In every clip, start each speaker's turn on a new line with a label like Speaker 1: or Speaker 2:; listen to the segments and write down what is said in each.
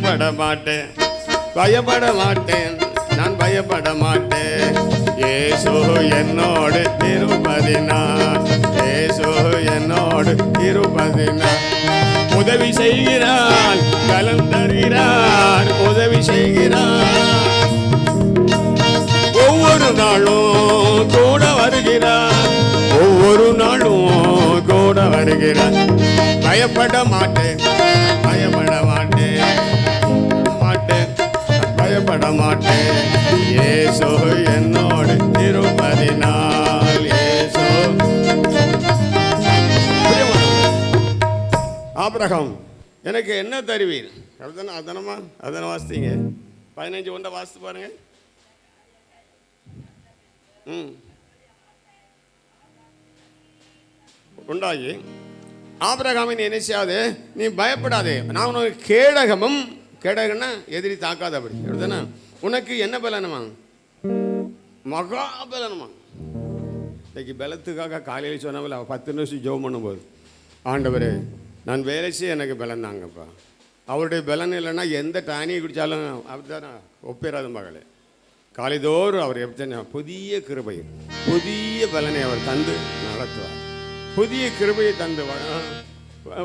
Speaker 1: பயப்பட மாட்டேன், பயப்பட மாட்டேன், நான் பயப்பட மாட்டேன். இயேசு என்னோடு இருப்பதினால், இயேசு என்னோடு இருப்பதினால். உதவி செய்கிறார், பலன் தருகிறார், உதவி செய்கிறார். ஒவ்வொரு நாளும் கூட வருகிறார், ஒவ்வொரு நாளும் கூட வருகிறார். பயப்பட மாட்டேன், பயப்பட மாட்டேன், மாட்டேன், பயப்பட மாட்டேன். இயேசு என்னோடு இருப்பதினால், இயேசு. ஆபிரகாம், எனக்கு என்ன தருவீர்? அதனமா அதனை வாசித்தீங்க. 15:1 வாசித்து பாருங்க. உண்டாகி ஆபிரகாமை நீ என்ன செய்யாதே, நீ பயப்படாதே, நான் உனக்கு கேடகமும், கேடகம்னா எதிரி தாக்காதபடி, அப்படிதானே? உனக்கு என்ன பலனுமா? மகா பலனுமா? இன்னைக்கு பலத்துக்காக காலையில் சொன்னவங்கள 10 நிமிஷம் ஜெபம் பண்ணும்போது, ஆண்டவரே நான் வேலை செய்ய எனக்கு பலன் தாங்கப்பா. அவருடைய பலன் இல்லைன்னா எந்த டானியை குடித்தாலும் அப்படித்தானே ஒப்பேறாது மகளே. காலைதோறும் அவர் எப்படி புதிய கிருபை, புதிய பலனை அவர் தந்து நடத்துவார், புதிய கிருபையை தந்து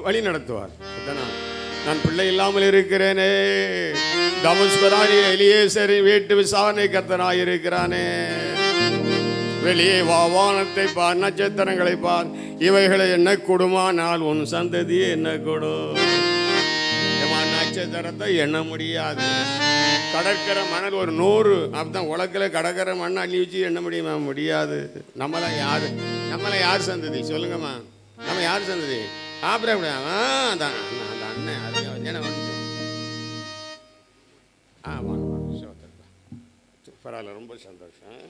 Speaker 1: வழி நடத்துவார். நான் பிள்ளை இல்லாமல் இருக்கிறேனே, தமஸ்குரானி எலியேசரி வீட்டு விசாரணை கர்த்தனாய் இருக்கிறானே. வெளியே வா, வானத்தை பார், நட்சத்திரங்களை பார், இவைகளை என்ன கொடுமானால் உன் சந்ததியே என்ன கொடும். நட்சத்திரத்தை எண்ண முடியாது. கடற்கரை மணல் ஒரு 100 அப்படிதான் உலகில் கடற்கரை மண் அள்ளி வச்சு எண்ண முடியுமா? முடியாது. நம்மளை யார் சந்ததி சொல்லுங்கம்மா? நம்ம யார் சந்ததி? அப்புறம் அந்த அண்ணன் என்ன பரவாயில்ல, ரொம்ப சந்தோஷம்.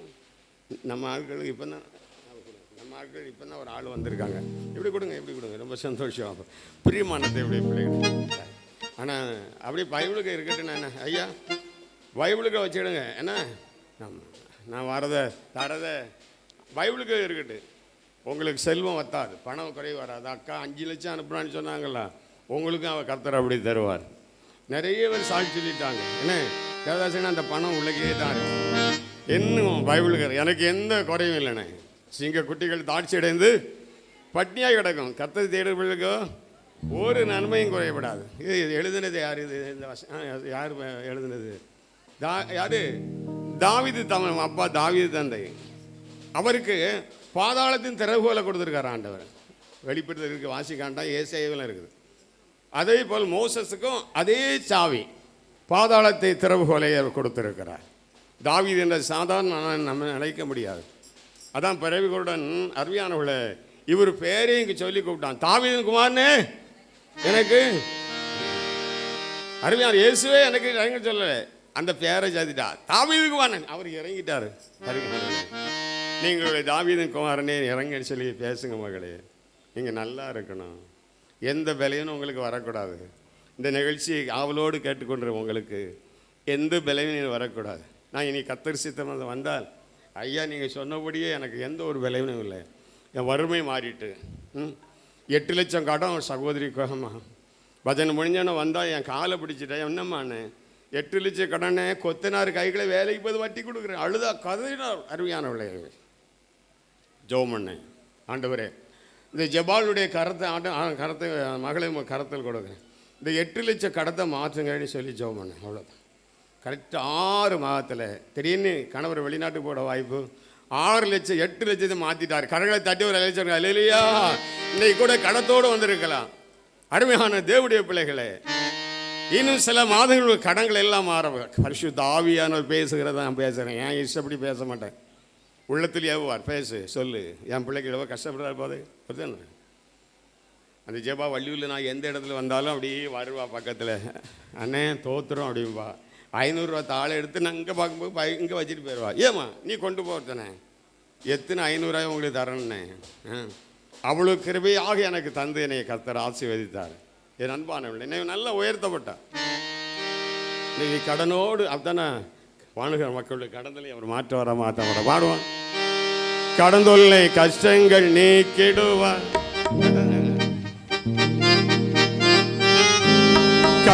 Speaker 1: நம்ம ஆட்களுக்கு இப்போ தான் ஒரு ஆள் வந்திருக்காங்க. இப்படி கொடுங்க, ரொம்ப சந்தோஷம். பிரியமானத்தை எப்படி பிள்ளைங்க. ஆனால் அப்படியே பைபிளுக்கு இருக்கட்டும். நான் ஐயா பைபிளுக்கு வச்சுடுங்க. என்ன நான் தரதை பைபிளுக்கு இருக்கட்டு. உங்களுக்கு செல்வம் வத்தாது, பணம் குறைவு வராது. அக்கா 5 லட்சம் அனுப்புனான்னு சொன்னாங்களா, உங்களுக்கும் அவர் கர்த்தர் அப்படி தருவார். நிறைய பேர் சாட்சி சொல்லிட்டாங்க. என்ன தேவதாசன், அந்த பணம் உள்ளக்கே தான் இருக்கு. இன்னும் பைபிளுக்கு எனக்கு எந்த குறையும் இல்லைண்ணே. சிங்க குட்டிகள் தாட்சி அடைந்து பட்னியாக கிடக்கும். கர்த்தர் தேடுபவர்களுக்கோ ஒரு நன்மையும் குறையப்படாது. இது எழுதுனது யார்? இது இந்த யார் எழுதுனது? யாரு? தாவீது அப்பா, தாவீது தந்தை. அவருக்கு பாதாளத்தின் திறவுகோலை கொடுத்துருக்காரு ஆண்டவர். வெளிப்படுத்தல் இருக்கு, வாசிக்காண்டா ஏசாயாவில் இருக்குது. அதே போல் மோசஸுக்கும் அதே சாவி, பாதாளத்தை திறவுகோலை அவர் கொடுத்திருக்கிறார். தாவீது என்ற சாதாரண நம்ம நினைக்க முடியாது. அதான் பிறவிகளுடன் அருமையானவர்களே, இவர் பேரையும் இங்கே சொல்லி கூப்பிட்டான். தாவீதின் குமாரனே எனக்கு அருமையான இயேசுவே எனக்கு இறங்க சொல்லலை, அந்த பேரை சாதிட்டா தாவீது குமாரன். அவர் இறங்கிட்டாரு. நீங்களுடைய தாவீதின் குமாரனே இறங்கன்னு சொல்லி பேசுங்க மகளே. நீங்கள் நல்லா இருக்கணும். எந்த விலையும் உங்களுக்கு வரக்கூடாது. இந்த நிகழ்ச்சியை ஆவலோடு கேட்டுக்கொண்டு உங்களுக்கு எந்த விலையும் வரக்கூடாது. நான் இனி கர்த்தர் சித்தம் வந்தால், ஐயா நீங்கள் சொன்னபடியே எனக்கு எந்த ஒரு விலையும் இல்லை. என் வறுமை மாறிட்டு 8 லட்சம் கடன் சகோதரி கோகமா பஜனை முடிஞ்சோன்னு வந்தால் என் காலை பிடிச்சிட்டேன். என்னம்மாண்ணே 8 லட்சம் கடனே கொத்தனார் கைகளை வேலைக்கு போது வட்டி கொடுக்குறேன். அழுதா கதறினார். அருமையானவர்களே, ஜெபம் ஆண்டவரே இந்த ஜெபாலுடைய கரத்தை மகளை கரத்தில் கொடுக்குறேன். இந்த 8 லட்சம் கடத்தை மாற்றுங்கன்னு சொல்லி ஜெபம் பண்ணேன். அவ்வளோதான். கரெக்டாக 6 மாதத்தில் திடீர்னு கணவர் வெளிநாட்டுக்கு போட வாய்ப்பு. 6 லட்சம் 8 லட்சத்தை மாற்றிட்டார். கடகளை தட்டி ஒரு லட்சம் இல்லையா, இன்னைக்கு கூட கடத்தோடு வந்திருக்கலாம். அருமையான தேவனுடைய பிள்ளைகளே, இன்னும் சில மாதங்கள் கடன்கள் எல்லாம் மாற பரிசுத்த ஆவியானவர் பேசுகிறத நான் பேசுகிறேன். ஏன் இஷ்டப்படி பேச மாட்டேன். உள்ளத்தில் ஏவுவார், பேசு சொல்லு. என் பிள்ளைக்கு எவ்வளோ கஷ்டப்படுறாரு போது புரியுது. அந்த ஜெபா வள்ளியூரில் நான் எந்த இடத்துல வந்தாலும் அப்படியே வருவா பக்கத்தில். அண்ணே தோத்துறோம் அப்படின்பா. 500 ரூபா தாளை எடுத்து நான் இங்கே பார்க்கும்போது இங்கே வச்சுட்டு போயிடுவா. ஏம்மா நீ கொண்டு போகிறதானே, எத்தனை 500 ரூபாய் உங்களுக்கு தரணுண்ணே. அவ்வளோ கிருபையாக எனக்கு தந்து என்னை கர்த்தர் ஆசீர்வதித்தார். என் அன்பானவள் என்னை நல்லா உயர்த்தப்பட்டார். இன்னைக்கு கடனோடு அப்படித்தானே வாணுகிற மக்களுடைய கடந்தலை அவர் மாற்ற வர பாடுவான். கடந்தொல்லை கஷ்டங்கள் நீக்கிடுவார்,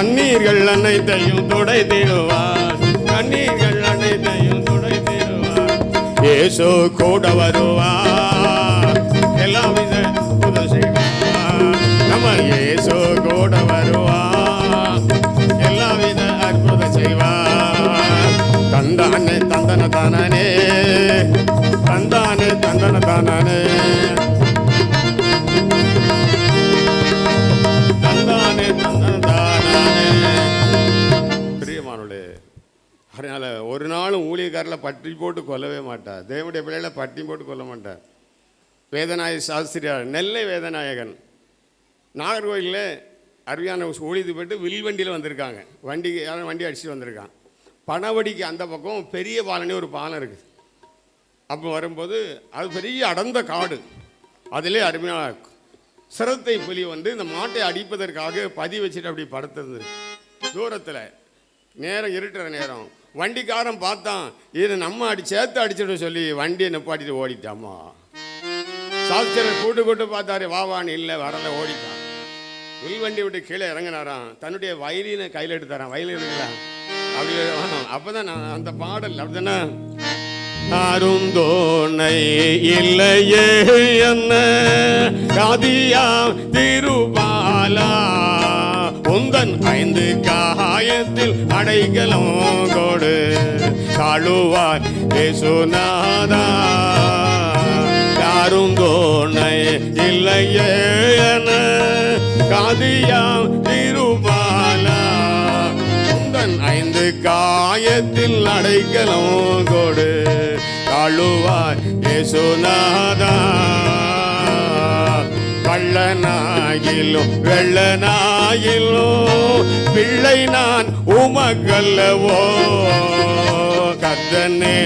Speaker 1: கண்ணீர்கள் அனைத்தையும் துடைத்திடுவார், கண்ணீர்கள் அனைத்தையும் துடைத்திடுவார். இயேசு கூட வருவார், எல்லாம் வித உதவி செய்வார். நம்ம இயேசு கூட வருவார், எல்லா வித அற்புதம் செய்வார். தந்தானே தந்தன தானே, தந்தானே தந்தன தானே, தந்தானே தந்தன தானே. பிரியமானவர்களே, அதனால ஒரு நாளும் ஊழியக்காரில் பட்டி போட்டு கொல்லவே மாட்டார். தேவனுடைய பிள்ளைகளை பட்டி போட்டு கொல்ல மாட்டார். வேதநாயக சாஸ்திரியார், நெல்லை வேதநாயகன் நாகர்கோயிலில் அருமையான ஊழியத்து போய்ட்டு வில்வண்டியில் வந்திருக்காங்க. வண்டி அடிச்சுட்டு வந்திருக்கான். பணவடிக்கு அந்த பக்கம் பெரிய பாலனே ஒரு பாலம் இருக்குது. அப்போ வரும்போது அது பெரிய அடர்ந்த காடு. அதிலே அருமையான சிரத்தை புலி வந்து இந்த மாட்டை அடிப்பதற்காக பதி வச்சுட்டு அப்படி படுத்திருந்தது. தூரத்தில் நேரம் இருட்டுற நேரம் வண்டிக்காரன் பார்த்தான், இது நம்ம சேர்த்து அடிச்சுட்டு சொல்லி வண்டியை நிப்பாட்டிட்டு ஓடிட்டாமா. சாஸ்திரர் கூட்டு பார்த்தாரு, வாவான்னு இல்லை வரல, ஓடிட்டான். வில்வண்டி விட்டு கீழே இறங்கினாராம். தன்னுடைய வயலினை கையில் எடுத்தாரான். வயலின் இருக்கலாம் அப்படி. அப்போதான் நான் அந்த பாடல் அப்படிதானே, அருந்தோனை இல்லையே என்ன காதியா திருபாலா, உந்தன் 5 காயத்தில் அடைக்கலம் கொடு காளுவார் இயேசுநாதா. அருந்தோனை இல்லையே என்ன காதியா திருபாலா, உந்தன் 5 காயத்தில் அடைக்கலம் கொடு காளுவார் இயேசுநாதா. கள்ளனாகிலும் வெள்ளனாகிலும் பிள்ளை நான் உமக்கல்லவோ, கர்த்தனே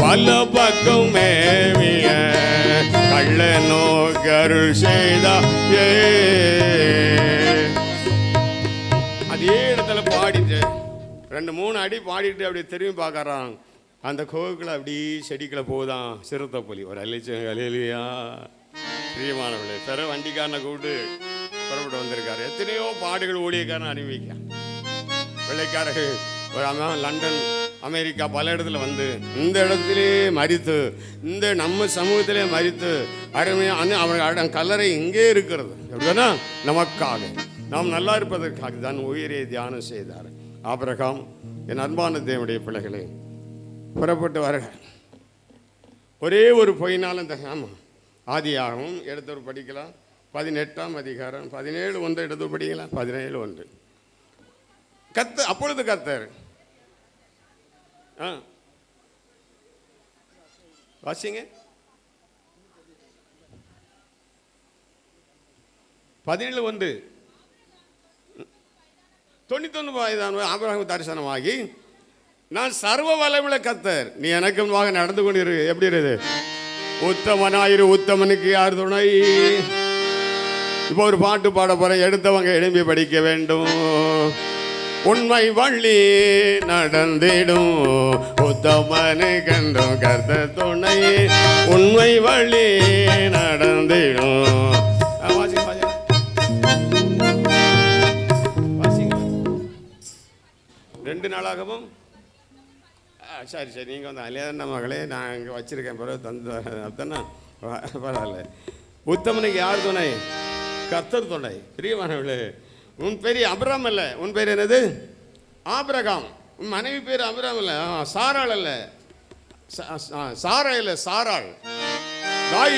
Speaker 1: பல பக்கம் மேவிய கள்ளனோ கருள் செய்தா. அதே இடத்துல பாடிட்டு 2-3 அடி பாடிட்டு அப்படி திரும்பி பார்க்கறான். அந்த கோவுக்குள்ள அப்படி செடிக்குள்ள போதான் சிறுத்தை புலி. ஒரு அலையா பிரியமானவர்களே, பிற வண்டிக்காரனை கூப்பிட்டு புறப்பட்டு வந்திருக்காரு. எத்தனையோ பாடுகள் ஊழியக்காரன் அனுபவிக்க. வெள்ளைக்காரர்கள் ஒரு லண்டன் அமெரிக்கா பல இடத்துல வந்து இந்த இடத்திலே மரித்து, இந்த நம்ம சமூகத்திலே மரித்து அருமையான அவர்கள் கல்லறை இங்கே இருக்கிறது. அப்படின்னா நமக்காக, நாம் நல்லா இருப்பதற்காக தான் உயிரை தியானம் செய்தார். ஆபிரகாம், என் அன்பான தேவனுடைய பிள்ளைகளே, புறப்பட்டு வருக. ஒரே ஒரு பொய்னாலும் இந்த ஆதியாகவும் எடுத்தவர் படிக்கலாம். 18ஆம் அதிகாரம் 17:1 எடுத்து படிக்கலாம். 17:1 அப்பொழுது கர்த்தர் வாசிங்க. 17:1 91 வயதான ஆபிரகாம் தரிசனமாகி, நான் சர்வ வல்லமையுள்ள கர்த்தர், நீ எனக்கு முன்பாக நடந்து கொண்டிரு. எப்படி இருக்குது? உத்தமனாயிரு, உத்தமனுக்கு யார் துணை? இப்போ ஒரு பாட்டு பாட போறேன், எடுத்தவங்க எழும்பி படிக்க வேண்டும். உண்மை வள்ளி நடந்திடும் உத்தமனு கண்டும் கர்த்தர் துணை, உண்மை வள்ளி நடந்திடும். 2 நாளாகவும் சரி நீங்கள் வந்து அலையாத மகளே, நான் இங்கே வச்சிருக்கேன், பிறகு தந்து அப்படின்னா பரவாயில்ல. உத்தமனுக்கு யார் துணை? கர்த்தர் துணை. பிரியமானவர்களே, உன் பேர் அபிராம் அல்ல, உன் பேர் என்னது? ஆபிரகாம். உன் மனைவி பேர் அபிராம் அல்ல, சாராள் அல்ல, சாரா இல்லை, சாராள். தாய்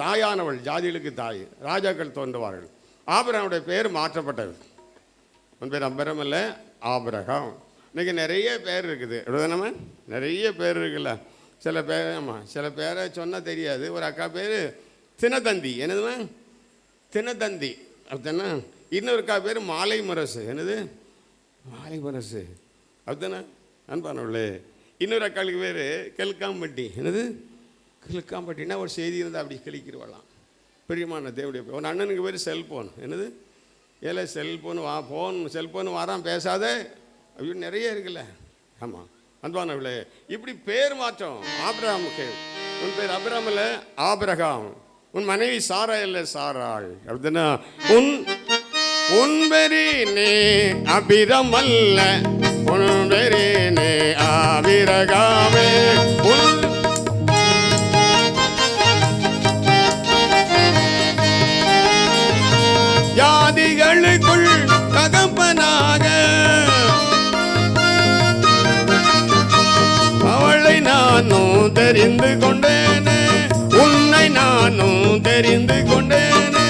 Speaker 1: தாயானவள், ஜாதிகளுக்கு தாய், ராஜாக்கள் தோன்றுவார்கள். ஆபிரகாமுடைய பேர் மாற்றப்பட்டது. உன் பேர் அபிராம் அல்ல, ஆபிரகாம். இன்றைக்கி நிறைய பேர் இருக்குது, நம்ம நிறைய பேர் இருக்குல்ல. சில பேர் சில பேரை சொன்னால் தெரியாது. ஒரு அக்கா பேர் தினதந்தி. என்னதுமா? தினதந்தி அப்படின்னா. இன்னொரு அக்கா பேர் மாலை முரசு. என்னது? மாலை முரசு அப்படித்தானே அன்பானவர்களே. இன்னொரு அக்காளுக்கு பேர் கெல்காம்பட்டி. என்னது? கிழக்காம்பட்டினா ஒரு செய்தி இருந்தால் அப்படி கிழிக்கிறவலாம். பிரியமான தேவடைய. ஒரு அண்ணனுக்கு பேர் செல்ஃபோன். என்னது? ஏலே செல்ஃபோன் செல்ஃபோன் வரான், பேசாத அப்படின்னு நிறைய இருக்குல்ல. ஆமாம் அன்பானவர்களே, இப்படி பேர் மாற்றம். ஆபிரகாமுக்கு உன் பேர் அபிராம் இல்லை, ஆபிரகாம். உன் மனைவி சாரா இல்லை, சாராள். அப்படின்னா உன் உன்பெரினே அபிரமல்ல உன்பெரினே ஆபிரகாமே ஜாதிகளுக்குள் தகப்பனாக அவளை நானும் தெரிந்து கொண்டேனே, உன்னை நானும் தெரிந்து கொண்டேனே.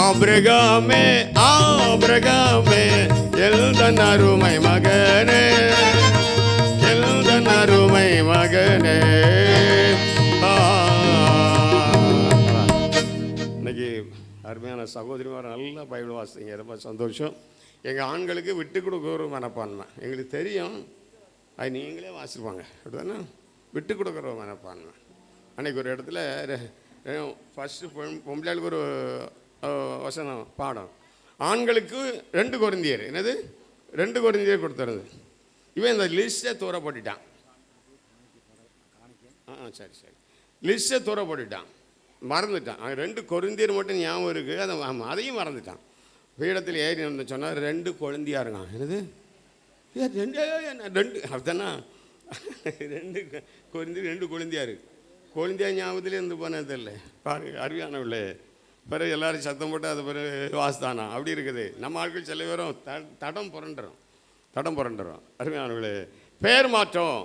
Speaker 1: ஆபிரகாமே ஆபிரகாமே எல்தன் அருமை மகனே, எல்தன் அருமை மகனே. இன்னைக்கு அருமையான சகோதரிமார் நல்லா பைபிள் வாசிங்க, ரொம்ப சந்தோஷம். எங்கள் ஆண்களுக்கு விட்டு கொடுக்குற மனப்பான்மை எங்களுக்கு தெரியும், அது நீங்களே வாசிப்பாங்க அப்படிதானே. விட்டு கொடுக்குற மனப்பான்மை. அன்றைக்கி ஒரு இடத்துல ஃபஸ்ட்டு பொம்பளைகளுக்கு ஒரு வசனம் பாடம், ஆண்களுக்கு 2 கொரிந்தியர், என்னது 2 கொரிந்தியர் கொடுத்துருது. இவன் இந்த லிஸ்ட்டை தூர போட்டுட்டான். சரி சரி, லிஸ்ட்டை தூர போட்டுட்டான், மறந்துட்டான். 2 கொரிந்தியர் மட்டும் ஞாபகம் இருக்குது, அதை அதையும் மறந்துட்டான். பீடத்தில் ஏறி வந்து சொன்னால் 2 கொரிந்தியா இருக்கான். என்னது 2 அப்படின்னா 2 கொரிந்தியர் 2 கொரிந்தியா இருக்கு. கொரிந்தியா ஞாபகத்திலே இருந்து போனது இல்லை பாருங்க, அருமையானவில்லை. பிறகு எல்லாரும் சத்தம் போட்டு அது பிறகு வாஸ்தானா அப்படி இருக்குது. நம்ம ஆட்கள் சில பேரும் தடம் புரண்டுறோம். அருமையானவர்களே, பெயர் மாற்றம்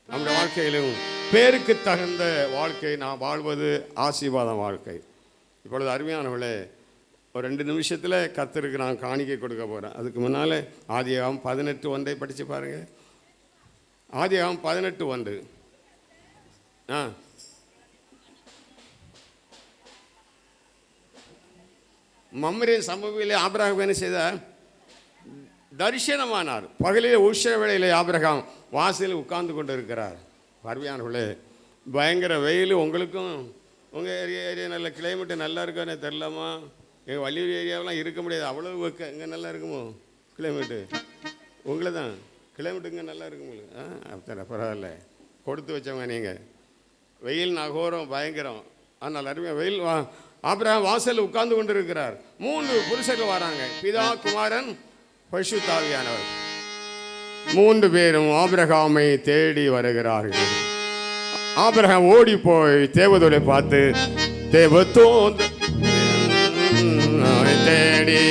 Speaker 1: நம்முடைய வாழ்க்கையிலும் பேருக்கு தகுந்த வாழ்க்கை நாம் வாழ்வது ஆசீர்வாதம் வாழ்க்கை. இப்பொழுது அருமையானவர்களே, ஒரு 2 நிமிஷத்தில் கர்த்தருக்கு நான் காணிக்கை கொடுக்க போகிறேன். அதுக்கு முன்னால் ஆதியாகமம் 18:1 படித்து பாருங்கள். ஆதியாகமம் 18:1. மம்ரேன் சமூகத்திலே ஆபிரகாம் என்ன செய்தார்? தரிசனமானார். பகலிலே உஷ்ண வேளையிலே ஆபிரகாம் வாசலில் உட்கார்ந்து கொண்டு இருக்கிறார். அருமையானவர்களே, பயங்கர வெயில். உங்களுக்கும் உங்கள் ஏரியா நல்ல கிளைமேட்டு நல்லா இருக்கானே தெரிலமா? எங்கள் வள்ளியூர் ஏரியாவெலாம் இருக்க முடியாது, அவ்வளோ வெக்க. இங்கே நல்லா இருக்குமோ கிளைமேட்டு? உங்களை தான் கிளைமேட்டு இங்கே நல்லா இருக்கும் உங்களுக்கு. அப்படின்னா பரவாயில்ல, கொடுத்து வச்சவங்க நீங்கள். வெயில் நகோரம் பயங்கரம். ஆனால் அருமையாக வெயில் ஆபிரகாம் வாசலில் உட்கார்ந்து கொண்டு இருக்கிறார். 3 புருஷர்கள் வராங்க, பிதா, குமாரன், பரிசுத்த ஆவியானவர். 3 பேரும் ஆபிரகாமை தேடி வருகிறார்கள். ஆபிரகாம் ஓடி போய் தேவதூரை பார்த்து, தேவதூதன் தேடி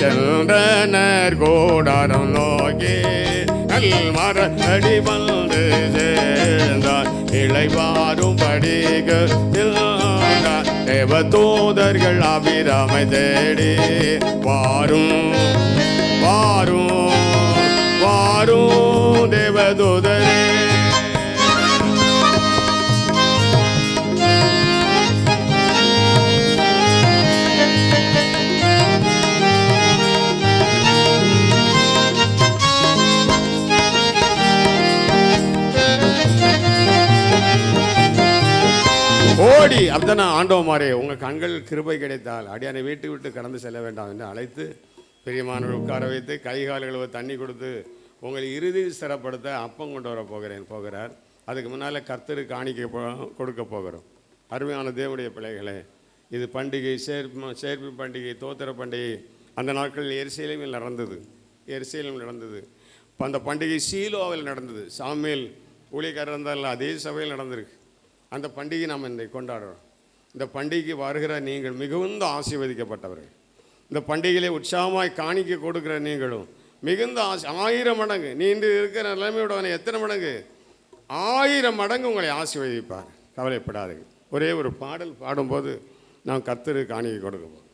Speaker 1: சென்றனர் கூடாரம் நோக்கி, மரத்தடி வந்து சேர்ந்தார் இளைவாரும் படிக்க. தேவதூதர்கள் ஆபிரகாமை தேடி வாரும் வாரும் வாரும் தேவதூதரே. ஓடி அப்படின்னா ஆண்டவமாரே, உங்கள் கண்கள் கிருபை கிடைத்தால் அடியானை வீட்டு விட்டு கடந்து செல்ல வேண்டாம் என்று அழைத்து பெரியமானவர் உட்கார வைத்து கை கால்களை தண்ணி கொடுத்து உங்களை இறுதி சிறப்படுத்த அப்பம் கொண்டு வர போகிறார். அதுக்கு முன்னால் கர்த்தரு காணிக்கை கொடுக்க போகிறோம். அருமையான தேவனுடைய பிள்ளைகளே, இது பண்டிகை, சேர்ப்பு பண்டிகை, தோத்திர பண்டிகை. அந்த நாட்களில் எருசலேமில் நடந்தது. அந்த பண்டிகை சீலோவில் நடந்தது. சாமுவேல் ஊழியக்காரர் இருந்தால் அதே சபையில் நடந்திருக்கு. அந்த பண்டிகை நாம் இன்றைக்கு கொண்டாடுறோம். இந்த பண்டிகைக்கு வருகிற நீங்கள் மிகுந்த ஆசீர்வதிக்கப்பட்டவர்கள். இந்த பண்டிகையிலே உற்சாகமாய் காணிக்கை கொடுக்குற நீங்களும் மிகுந்த 1000 மடங்கு, நீ இன்று இருக்கிற நிலைமையோட எத்தனை மடங்கு? 1000 மடங்கு உங்களை ஆசீர்வதிப்பார். கவலைப்படாதீங்க. ஒரே ஒரு பாடல் பாடும்போது நாம் கர்த்தரு காணிக்கை கொடுக்க போகிறோம்.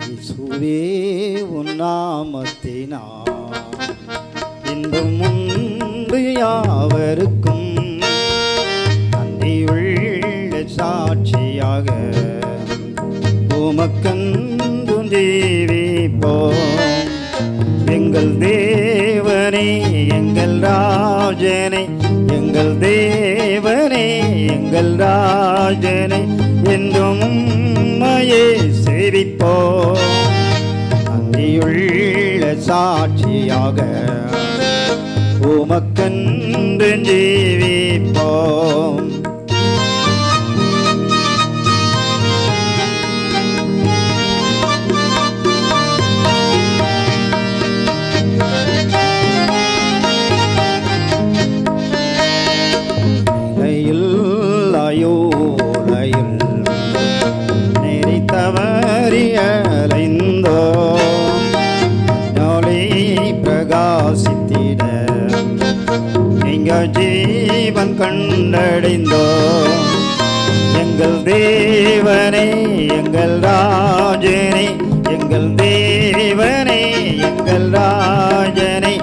Speaker 2: இயேசுவே உன் நாமத்தினால் இன்பம் உண்டு யாவருக்கும் நன்றியுள்ள சாட்சியாக உமக்கன்றும் ஜீவிப்போம். எங்கள் தேவனே எங்கள் ராஜனே, எங்கள் தேவனே எங்கள் ராஜனே, என்றும் உம்மையே சேவிப்போம். நன்றியுள்ள சாட்சியாக உமக்கன்று ஜீவிப்போம். பிரகாசித்திட நீங்கள் ஜீவன் கண்டடைந்தோம். எங்கள் தேவனே எங்கள் ராஜனே, எங்கள் தேவனே எங்கள் ராஜனே,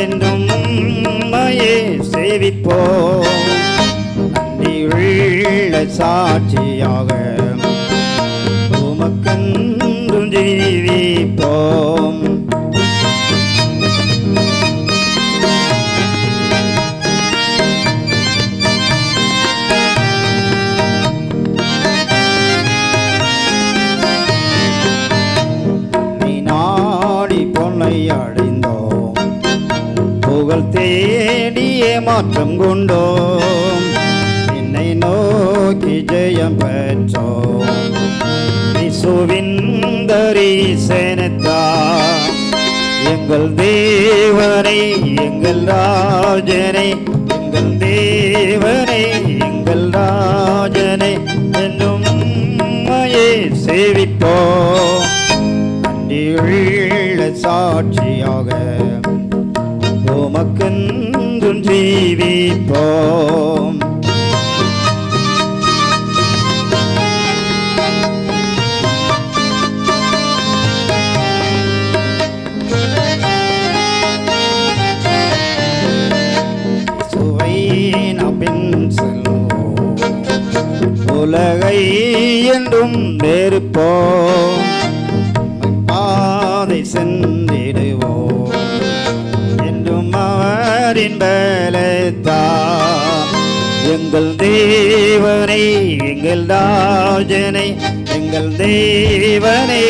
Speaker 2: என்றும் உம்மையே சேவிப்போம். நன்றியுள்ள சாட்சியாக உமக்கன்றும் ஜீவிப்போம். அடைந்தோம், புகழ் தேடியே மாற்றம் கொண்டோம். என்னை நோக்கி ஜெயம் பெற்றோம். இயேசுவின் தரிசனத்தால் எங்கள் தேவனே எங்கள் ராஜனே, எங்கள் தேவனே எங்கள் ராஜனே, என்றும் உம்மையே சேவிப்போம். நன்றியுள்ள சாட்சியாக உமக்கென்றும் ஜீவிப்போம். சுவை நாம் பின் செல்வோம், உலகை என்றும் வெறுப்போம். பாதை சென்றிடுவோம் என்றும் அவரின் பலத்தால். எங்கள் தேவனே எங்கள் ராஜனே, எங்கள் தேவனே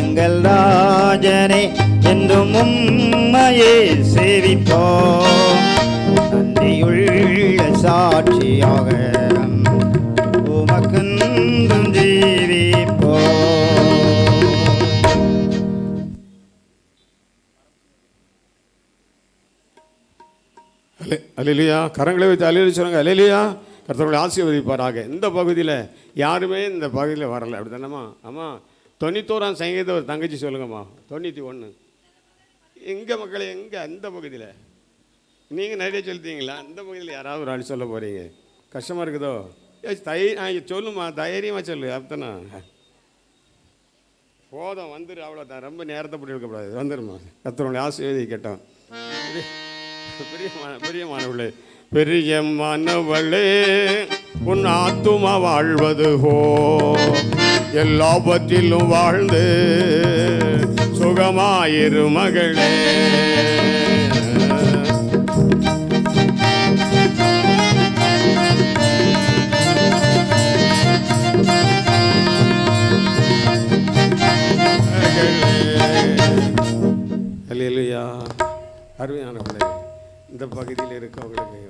Speaker 2: எங்கள் ராஜனே, என்றும் உம்மையே சேவிப்போம். நன்றியுள்ள சாட்சியாக உமக்கென்றும் ஜீவிப்போம்.
Speaker 1: அல்லேலூயா. கரங்களை வைத்து அல்லேலூயா சொல்லுங்க. அல்லேலூயா. கர்த்தர்களை ஆசீர்வதிப்பாராக. இந்த பகுதியில் யாருமே இந்த பகுதியில் வரலை, அப்படி தானேம்மா? ஆமாம். 91ஆம் சங்கீதம் ஒரு தங்கச்சி சொல்லுங்கம்மா. 91 எங்கே மக்களே? எங்கே? அந்த பகுதியில் நீங்கள் நிறைய சொல்லிட்டீங்களா? அந்த பகுதியில் யாராவது ஒரு ஆள் சொல்ல போகிறீங்க? கஷ்டமாக இருக்குதோ? சொல்லுமா, தைரியமாக சொல்லு. அப்படித்தானா? போதும், வந்துடு, அவ்வளோதான். ரொம்ப நேரத்தை போட்டு இருக்கக்கூடாது, வந்துடுமா. கர்த்தர்களை ஆசீர்வதி கேட்டோம். பெரியமானவளே, பெரியமானவளே, உன் ஆத்துமா வாழ்வது போ எல்லாவற்றிலும் வாழ்ந்து சுகமாயிரு மகளே. அல்லேலூயா. அருமையானவளே, இந்த பகுதியில் இருக்கவங்களுக்கு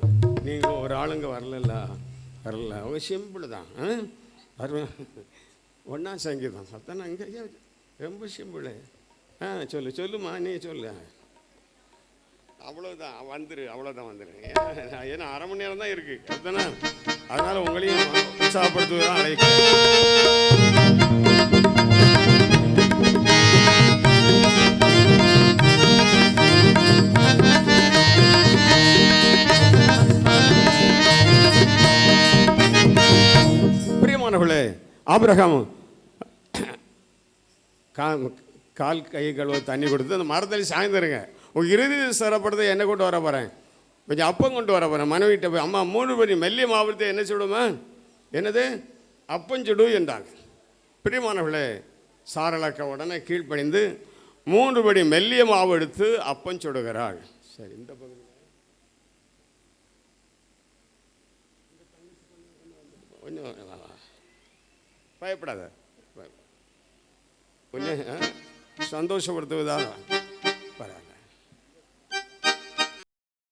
Speaker 1: நீங்கள் ஒரு ஆளுங்க வரல, அவங்க சிம்பிள் தான். ஒன்றா சங்கீதம் அதான் அங்கே ரொம்ப சிம்பிள். சொல்லுமா, நீ சொல்லு. அவ்வளோதான், வந்துரு, அவ்வளோதான், வந்துரு. ஏன்னா அரை மணி நேரம் தான் இருக்குது, அதுதானே? அதனால் உங்களையும் உற்சாகப்படுத்துவதான் அழைக்கிறேன். ஆபிரகாம் கால் கை கழுவ தண்ணி கொடுத்து அந்த மரத்தில் சாய்ந்துருங்க. உங்கள் இறுதி சிறப்படுறதை என்ன கொண்டு வர போகிறேன், கொஞ்சம் அப்பம் கொண்டு வர போகிறேன். மனைவிட்ட போய் அம்மா 3 படி மெல்லிய மாவுத்தை என்ன சுடுமா, என்னது அப்பஞ்சுடு என்றாங்க. பிரியமானவர்களே, சாரளக்க உடனே கீழ்ப்பணிந்து 3 படி மெல்லிய மாவு எடுத்து அப்பம் சுடுகிறாள். சரி, இந்த பகுதி கொஞ்சம் பயப்படாத, கொஞ்சம் சந்தோஷப்படுத்துவதாக